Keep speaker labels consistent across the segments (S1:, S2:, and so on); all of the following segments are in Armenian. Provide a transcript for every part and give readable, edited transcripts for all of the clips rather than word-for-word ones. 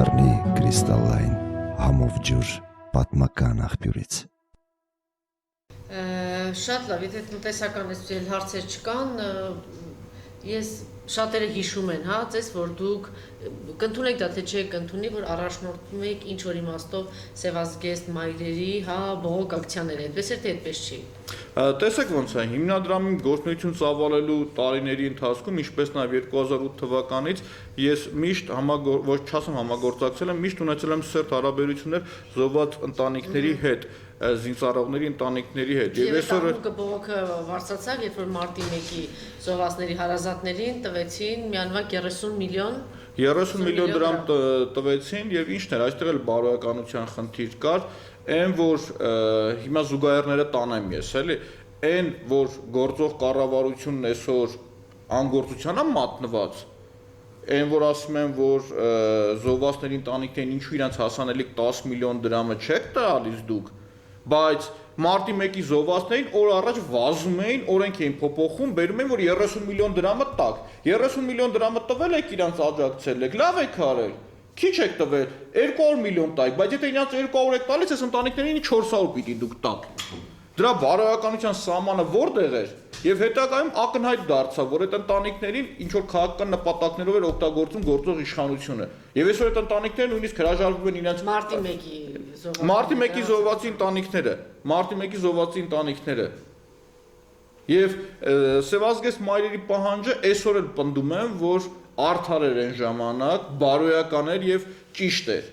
S1: կդառնի կրիստալային համով ջուր պատմական աղբյուրից։
S2: Շատ լավ, եթե տնտեսական հարցեր չկան, ես շատերը հիշում են, հա, ձեզ, որ դուք կընդունեք դա, թե չեք ընդունի, որ առաջնորդում եք ինչ-որ իմաստով սևազգեստ մայրերի, հա, բողոք ակցիաներ, այդպես էր, թե այդպես չի։
S3: Տեսեք ոնց է, հիմնադրամի գործունեություն ծավալելու տարիների ընթացքում, ինչպես նաև 2008 թվականից ես միշտ ոչ չասեմ համագործակցել եմ, միշտ ունեցել եմ սերտ հարաբերություններ զոհված ընտանիքների հետ, զինծառայողների ընտանիքների հետ։
S2: Եվ այսօր բողոքը վարձացավ, երբ որ մարտի 1-ի զոհվածների հարազատներին տվեցին միանվագ 30 միլիոն
S3: դրամ տվեցին եւ ինչն էր, այստեղ էլ բարոյականության խնդիր կար, այն որ հիմա զուգահեռները տանեմ ես, էլի, այն որ գործող կառավարությունն այսօր անգործության է մատնված, այն որ ասում են, որ զոհվածների ընտանիքներին ինչու իրանց հասանելիք 10 միլիոն դրամը չեք տալիս դուք, բայց մարտի 1-ի զոհվածներին օր առաջ վազում էին, օրենք էին փոփոխում, բերում էին, որ 30 միլիոն դրամը տակ։ 30 միլիոն դրամը տվել եք իրանց աջակցել եք, լավ եք արել։ Քիչ եք տվել, 200 միլիոն տայք, բայց եթե իրանց 200 եք տալիս, այս ընտանիքներին 400 պիտի դուք տաք։ Դրա բարոյականության սահմանը որտեղ էր, եւ հետագայում ակնհայտ դարձավ, որ այդ ընտանիքներին ինչ որ քաղաքական նպատակներով էր օգտագործում գործող իշխանությունը։ Եվ այսօր այդ ընտանիքները նույնիսկ հրաժարվում են իրենց մարտի 1-ի զոհվածի ընտանիքները։ Եվ սևազգեստ մայրերի պահանջը այսօր էլ պնդում եմ, որ արդար էր այն ժամանակ, բարոյական էր եւ ճիշտ էր։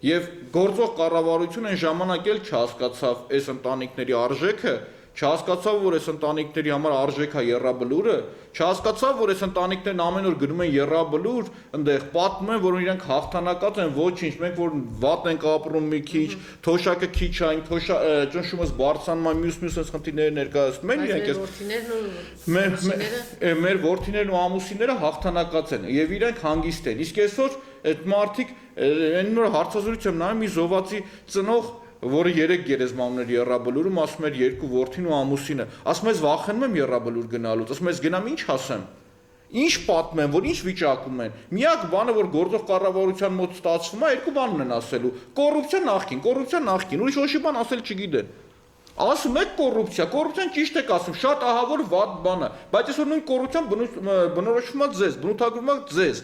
S3: Եվ գործող կառավարությունը այն ժամանակ էլ չհասկացավ այս ընտանիքների արժեքը, չհասկացավ, որ այս ընտանիքների համար արժեք է եռաբլուրը, չհասկացավ, որ այս ընտանիքներն ամեն օր գնում են եռաբլուր, այնտեղ պատմում են, որ իրենք հաղթանակած են, ոչինչ, մենք որ վատ ենք ապրում մի քիչ, թոշակը քիչ այն, ճնշումս բարձրանում է, մյուս այս խնդիրները ներկայացնում են, իրենք մեր որդիներն ու ամուսինները հաղթանակած են եւ իրենք հանգիստ են։ Իսկ այսօր այդ մարդիկ այն նոր հարցազրույց եմ նայում, մի զոհվածի ծնող, որը 3 գերեզմաններ եռաբլուրում, ասում էր 2 որդին ու ամուսինը, ասում ես վախենում եմ եռաբլուր գնալուց, ասում ես գնամ ինչ ասեմ, ինչ պատմեմ, որ ինչ վիճակում են, միակ բանը, որ գործող կառավարության մոտ ստացվում է, 2 բան ունեն ասելու, կոռուպցիա նախքին, ուրիշ ոչի բան ասել չգիտեն, ասում եք կոռուպցիան ճիշտ եք ասում, շատ ահավոր վատ բան է, բայց այսօր նույն կոռուպցիան բնորոշվում է ձեզ, բնութագրվում է ձեզ։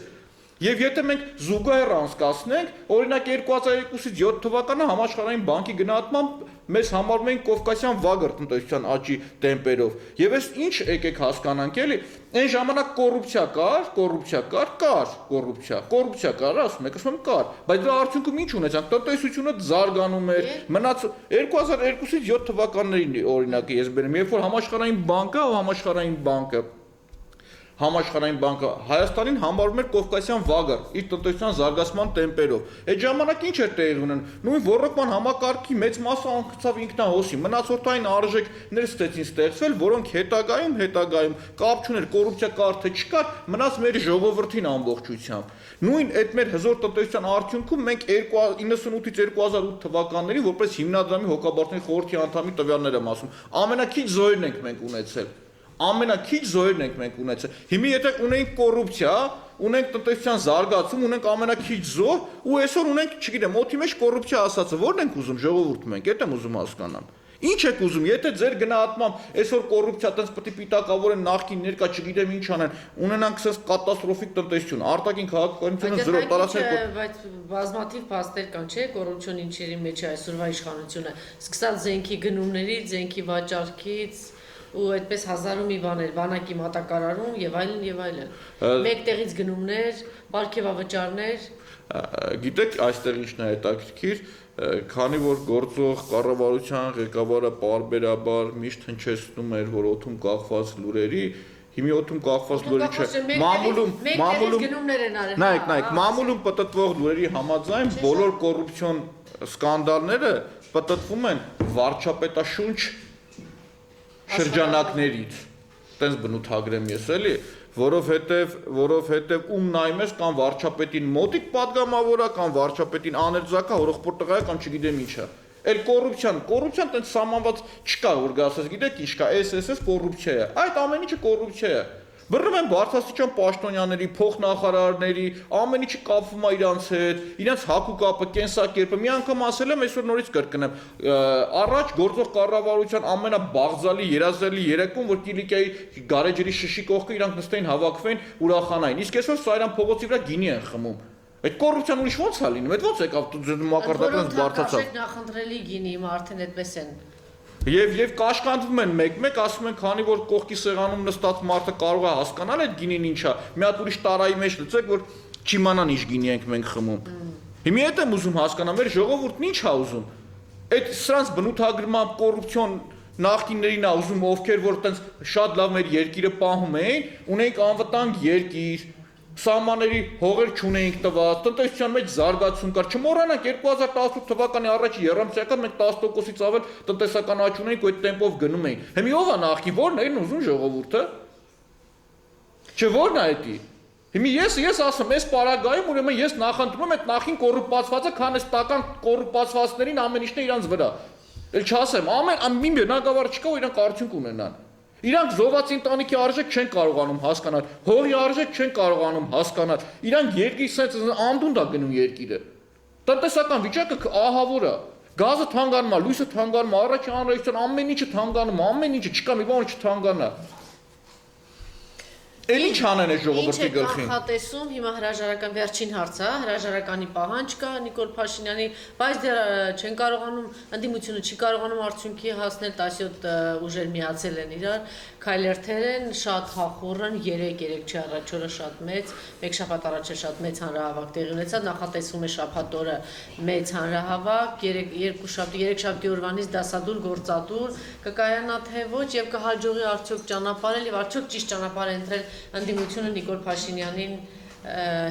S3: Եվ եթե մենք զուգահեռ անցկացնենք, օրինակ 2002-ից 7 թվականը համաշխարհային բանկի գնահատմամբ մեզ համարում են կովկասյան վագր տնտեսության աճի տեմպերով։ Եվ այս ինչ եկեք հասկանանք, էլի, այն ժամանակ կոռուպցիա կար, ասում եմ կար, բայց դրա արդյունքում ինչ ունեցանք, տնտեսությունը զարգանում էր, մնաց 2002-ից 7 թվականներին օրինակը ես բերեմ, երբ որ Համաշխարհային բանկը Հայաստանին համարում էր կովկասյան վագր իր տնտեսության զարգացման տեմպերով։ Այդ ժամանակ ինչ էր տեղի ունենում։ Նույն ռոռոկման համակարգի մեծ մասը անկցավ ինքնահոսի։ Մնացորդային արժեքներ ստեցին ստեղծվել, որոնք հետագայում կապ չուներ կոռուպցիա կար թե չկար, մնաց մեր ժողովրդին ամբողջությամբ։ Նույն այդ մեր հզոր տնտեսության արդյունքում մենք 98-ից 2008 թվականներին որպես հիմնադրամի հոգաբարձների խորհրդի անդամի տվյալներ եմ ասում, ամենակիչ զոհերն ենք մենք ունեցել։ Ամենակիչ զոհերն ենք մենք ունեցել։ Հիմա եթե ունենք կոռուպցիա, ունենք տնտեսության զարգացում, ունենք ամենակիչ զոհ, ու այսօր ունենք, չգիտեմ, օդի մեջ կոռուպցիա ասածը, ո՞րն ենք ուզում ժողովուրդ մենք, այդ եմ ուզում հասկանամ։ Ինչ եք ուզում, եթե ձեր գնահատմամբ այսօր կոռուպցիա տենց պետք է պիտակավորեն նախքին ներկա, չգիտեմ ինչ անեն, ունենանք սենց կատաստրոֆիկ տնտեսություն, արտաքին քաղաքականությունը զրո տարածել։
S2: Բայց բազմաթիվ փաստեր կան, չէ՞, կոռուպցիոն ինչերի մեջ է այսօրվա իշխանությունը, սկսած զենքի գնումներից, զենքի վաճառքից ու այդպես հազարու մի բաներ, բանակի մատակարարում եւ այլն։ Մեկ տեղից գնումներ, պարգևավճարներ։
S3: Գիտեք, այստեղ ինչն է հետաքրքիր, քանի որ գործող կառավարության ղեկավարը պարբերաբար միշտ հնչեցնում էր, որ օդում կախված լուրերի, հիմա օդում կախված լուրերի չէ, մամուլում պտտվող լուրերի համաձայն բոլոր կոռուպցիոն սկանդալները պտտվում են վարչապետաշունչ շրջանակներից, տենց բնութագրեմ ես էլի, որովհետև ում նայում ես կամ վարչապետին մոտիկ պատգամավորա, կամ վարչապետին աներձակա, հորոխբոր տղա է, կամ չգիտեմ ինչ է։ Էլ կոռուպցիան տենց սահմանված չկա, որ գասես, գիտեք ինչ կա, էս կոռուպցիա է, այդ ամեն ինչը կոռուպցիա է։ Բռնում են բարձրաստիճան պաշտոնյաների, փոխնախարարների, ամեն ինչը կապվում է իրանց հետ, իրանց հակուկապը, կենսակերպը։ Մի անգամ ասել եմ, այսօր նորից կրկնեմ, առաջ գործող կառավարության ամենաբաղձալի, երազելի երեկոն, որ Կիլիկիայի գարեջրի շշի կողքը իրանք նստեին հավաքվեին ուրախանային։ Իսկ այսօր Սարյան փողոցի վրա գինի են խմում։ Այդ կոռուպցիան ուրիշ ո՞նց է լինում։ Այդ ո՞նց եկավ մակարդակից բարձրացավ։
S2: Նախընտրելի գինի արդեն այդպես են։
S3: Եվ կաշկանդվում են մեկ-մեկ, ասում են, քանի որ կողքի սեղանում նստած մարդը կարող է հասկանալ այդ գինին ինչա, մի հատ ուրիշ տարայի մեջ լցեք, որ չիմանան ինչ գինի ենք մենք խմում։ Հիմա այդ եմ ուզում հասկանալ, մեր ժողովուրդն ինչ է ուզում։ Այդ սրանց բնութագրման կոռուպցիոն նախկիններին է ուզում, ովքեր որ տենց շատ լավ մեր երկիրը պահում էին, ունենք անվտանգ երկիր, սահմանների հողեր չունեինք տված, տնտեսության մեջ զարգացում կար, չմոռանանք 2018 թվականի առաջի երամսյակը մենք 10%-ից ավել տնտեսական աճ ունեինք ու այդ տեմպով գնում էին։ Հիմա ով է նախի, որն է ուզում ժողովուրդը։ Չէ, որն է դա։ Հիմա ես ասում, այս պարագայում ուրեմն ես նախընտրում եմ այդ նախին կոռուպացվածը, քան այս տական կոռուպացվածներին ամեն ինչն է իրանց վրա։ Էլ չասեմ, ամեն մի բնակավար չկա, որ իրանք արդյունք ունենան։ Իրանք զոհված ընտանիքի արժեք չեն կարողանում հասկանալ, հողի արժեք չեն կարողանում հասկանալ։ Իրանք երկրի սենց անդունդ է գնում երկիրը։ Տնտեսական վիճակը ահավոր է։ Գազը թանկանում է, լույսը թանկանում է, առաջի անհրաժեշտության ամեն ինչը թանկանում է, ամեն ինչը չկա մի բան չթանկանա։ Էլ ինչ անեն է ժողովրդի գլխին։
S2: Ինչ է կանխատեսում հիմա հրաժարական վերջին հարցը, հրաժարականի պահանջ կա Նիկոլ Փաշինյանի, բայց դեռ չեն կարողանում ընդդիմությունը չի կարողանում արդյունքի հասնել 17 ուժեր միացել են իրար, քայլերթեր են, շատ հախուռ են, 3 չի առաջ օրը շատ մեծ, մեկ շաբաթ առաջ է շատ մեծ հանրահավաք տեղի ունեցավ, նախատեսվում է շաբաթ օրը մեծ հանրահավաք, 3 շաբթի օրվանից դասադուլ գործադուլ կկայանա թե ոչ եւ կհաջողի արդյոք ճանապարհել եւ արդյոք ճիշտ ճանապարհ ընտրել ընդդիմությունը Նիկոլ Փաշինյանին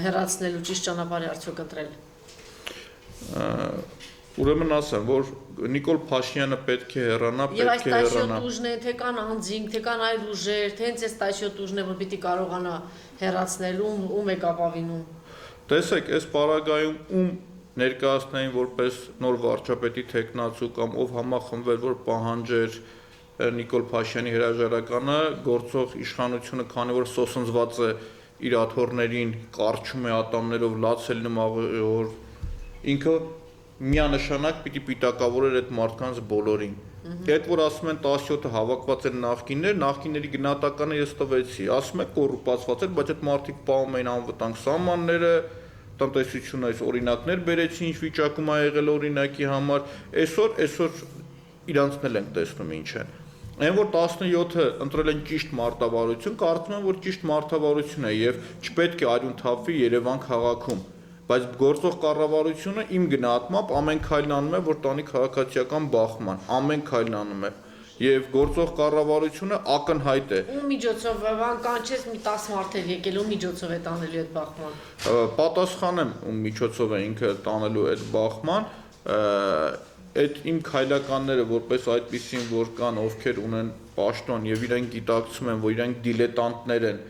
S2: հեռացնելու ճիշտ ճանապարհը արդյոք ընտրել։
S3: Ուրեմն ասեմ, որ Նիկոլ Փաշինյանը պետք է հեռանա,
S2: Եվ
S3: պետք է հեռանա։
S2: այս 17 ուժն է, թե կան անձինք, թե կան այլ ուժեր, թե հենց այս 17 ուժն է, որ պիտի կարողանա հեռացնել, ում է կապավինում։
S3: Տեսեք, այս պարագայում ում ներկայացնային որպես նոր վարչապետի տեխնացու կամ ով համախմբվեր, որ պահանջեր Նիկոլ Փաշինյանի հրաժարականը, գործող իշխանությունը, քանի որ սոսնձված է իր աթոռներին, կարճում է ատամներով, լաց է լինում որ ինքը միանշանակ պիտի պիտակավորեր այդ մարդկանց բոլորին։ Այդ որ ասում են 17-ը հավաքված են նախկինների գնահատականը ես տվեցի, ասում են կոռուպացված են, բայց այդ մարդիկ պահում էին անվտանգ սահմանները, տնտեսությունը այս օրինակներ բերեցին, ինչ վիճակում է եղել օրինակի համար, այսօր իրանցն էլ ենք տեսնում ինչ է։ Այն որ 17-ը ընտրել են ճիշտ մարտավարություն, կարծում եմ որ ճիշտ մարտավարություն է եւ չպետք է արյուն թափվի Երևան քաղաքում, բայց գործող կառավարությունը իմ գնահատմամբ ամեն քայլն անում է որ տանի քաղաքացիական բախման, ամեն քայլն անում է եւ գործող կառավարությունը ակնհայտ է։
S2: Ու միջոցով բան կանչես մի 10 մարդ էլ եկել ու միջոցով է տանելու այդ բախման։
S3: Պատասխանեմ ու միջոցով է ինքը տանելու այդ բախման, այդ իմ քայլականները որպես այդպիսին որ կան ովքեր ունեն պաշտոն եւ իրենք գիտակցում են որ իրենք դիլետանտներ են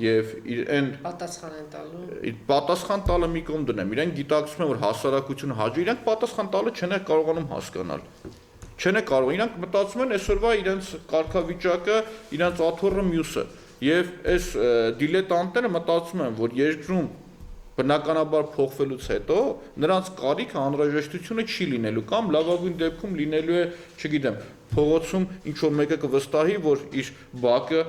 S3: եւ այն
S2: պատասխան են տալու։
S3: Պատասխան տալը մի կողմ դնեմ, իրենք գիտակցում են որ հասարակությունը հաջող, իրենք պատասխան տալը չեն կարողանում հասկանալ։ Չեն կարող, իրանք մտածում են այսօրվա իրենց կարգավիճակը, իրենց աթոռը մյուսը եւ այս դիլետանտները մտածում են որ երկրում բնականաբար փոխվելուց հետո նրանց կարիքը անհրաժեշտությունը չի լինելու կամ լավագույն դեպքում լինելու է, չգիտեմ, փողոցում ինչ որ մեկը կվստահի, որ իր բակը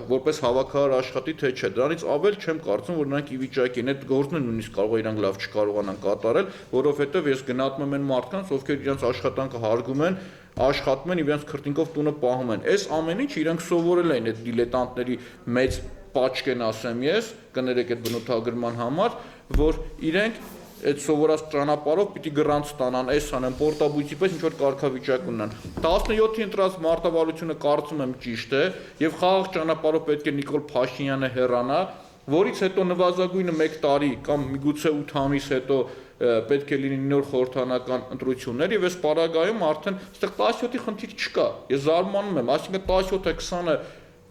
S3: որպես հավաքարար աշխատի թե չէ։ Դրանից ավել չեմ կարծում, որ նրանք ի վիճակի են այդ գործն են նույնիսկ կարող է իրանք լավ չկարողանան կատարել, որովհետև ես գնահատում եմ մարդկանց, ովքեր իրենց աշխատանքը հարգում են, աշխատում են, իրենց քրտինկով տունը պահում են։ Այս ամեն ինչ իրանք սովորել են այդ դիլետանտների մեծ պաճկեն ասեմ ես, կներեք այդ բնութագրման համար, որ իրենք այդ սովորած ճանապարհով պիտի գրանց ստանան, այս անեն պորտաբույցի պես ինչ որ կարգավիճակ ունենան։ 17-ի ընտրած մարտավարությունը կարծում եմ ճիշտ է եւ խաղաղ ճանապարհով պետք է Նիկոլ Փաշինյանը հեռանա, որից հետո նվազագույնը 1 տարի կամ միգուցե 8 ամիս հետո պետք է լինի նոր խորհրդանական ընտրություններ եւ այս պարագայում արդեն այստեղ 17-ի խնդիր չկա։ Ես զարմանում եմ, այսինքն 17-ը 20-ը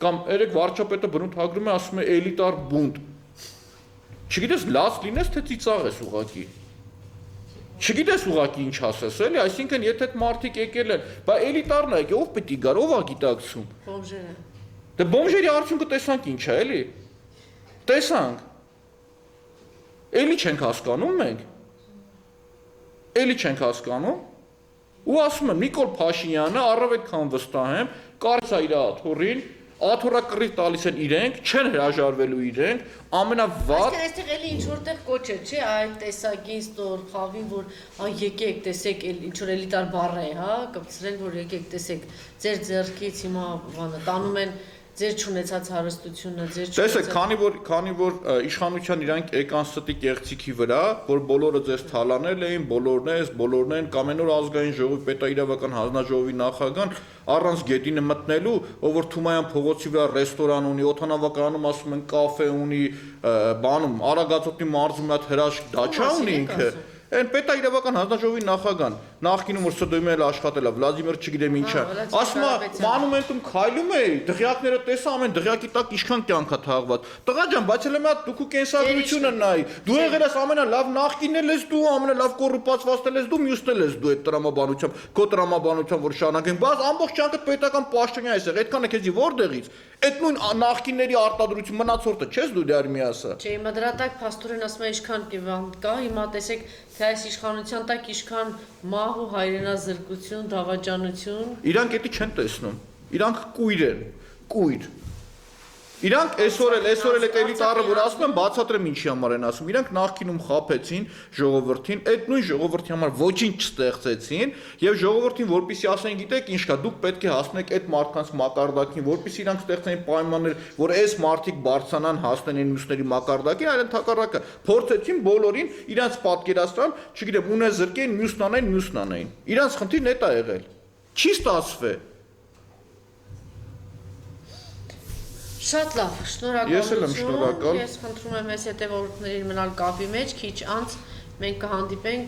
S3: կամ երեք վարչապետը բնութագրում է ասում է էլիտար բունտ։ Չգիտես լաց լինես թե ծիծաղ ես ուղակի։ Չգիտես ուղակի ինչ ասես, էլի, այսինքն եթե այդ մարդիկ եկել են, բա էլիտարն է եկել, ով պիտի գար, ով է գիտակցում։
S2: Բոմժերը։
S3: Դե բոմժերի արդյունքը տեսանք ինչ է, էլի։ Տեսանք։ Էլի չենք հասկանում մենք։ Էլի չենք հասկանում։ Ու ասում եմ Նիկոլ Փաշինյանը առավել քան վստահ եմ, կարծա իր աթոռին, աթոռը կռիվ տալիս են իրենք, չեն հրաժարվելու իրենք, ամենավատ
S2: Այսինքն այստեղ էլի ինչ որտեղ կոչ է, չէ, այդ տեսակին ստոր խավին, որ եկեք տեսեք, ինչ որ էլիտար բառ է, հա, կպցրել, որ եկեք տեսեք, ձեր ձեռքից հիմա բանը տանում են ձեր չունեցած հարստությունը, ձեր
S3: Տեսեք, քանի որ իշխանության իրանք եկան ստի կեղծիքի վրա, որ բոլորը ձեզ թալանել էին, բոլորն են, կամ այն օր ազգային ժողովի պետաիրավական հանձնաժողովի նախագահան առանց գետինը մտնելու, ով որ Թումայան փողոցի վրա ռեստորան ունի, օդանավակայանում ասում են կաֆե ունի, բանում Արագածոտնի մարզում մի հատ հրաշք դաչա ունի ինքը։ Այն պետաիրավական հանձնաժողովի նախագահան, նախկինում որ ՍԴՄ-ն էլ աշխատել է, Վլադիմիր չգիտեմ ինչա, ասում է մանումենտում քայլում էի, դղյակները տեսա, ամեն դղյակի տակ ինչքան կյանք է թաղված։ Տղա ջան, բայց էլ մի հատ դու կենսագրությունը նայի։ Դու եղել ես ամենալավ նախկինն էլ ես դու, ամենալավ կոռուպացվածն էլ ես դու, մյուսն էլ ես դու այդ տրամաբանությամբ, քո տրամաբանությամբ որ շարունակենք, բայց ամբողջ կյանքդ պետական պաշտոնյա ես եղել, այդքանը քեզի որտեղից։ Այդ նույն նախկինների արտադրություն մնացորդը չես դու դեռ միասը։
S2: Չէ, հիմա դրա տակ փաստորեն ասում են ինչքան կա, հիմա տեսեք թե այս իշխանության տակ ինչքան մահ ու հայրենազրկություն, դավաճանություն։
S3: Իրանք էդի չեն տեսնում։ Իրանք կույր են, կույր։ Իրանք այսօր էլ էլիտարը որ ասում են բացատրեմ ինչի համար են ասում։ Իրանք նախկինում խափեցին ժողովրդին, այդ նույն ժողովրդի համար ոչինչ չստեղծեցին եւ ժողովրդին որպեսզի ասեն գիտեք ինչ կա, դուք պետք է հասնեք այդ մարդկանց մակարդակին, որպեսզի իրանք ստեղծեն պայմաններ, որ այս մարդիկ բարձրանան հասնեն այն մյուսների մակարդակին, այլ ընդհակառակը փորձեցին բոլորին իրանք պատկերացրան, չգիտեմ, ունեն զրկեն, մյուսն անային։ Իրանք խնդիրն է դա եղել։ Չի ստացվել։
S2: Շատ լավ, շնորհակալություն։
S3: Ես էլ եմ շնորհակալ։
S2: Ես խնդրում եմ այս հետևորդներին մնալ կապի մեջ, քիչ անց մենք կհանդիպենք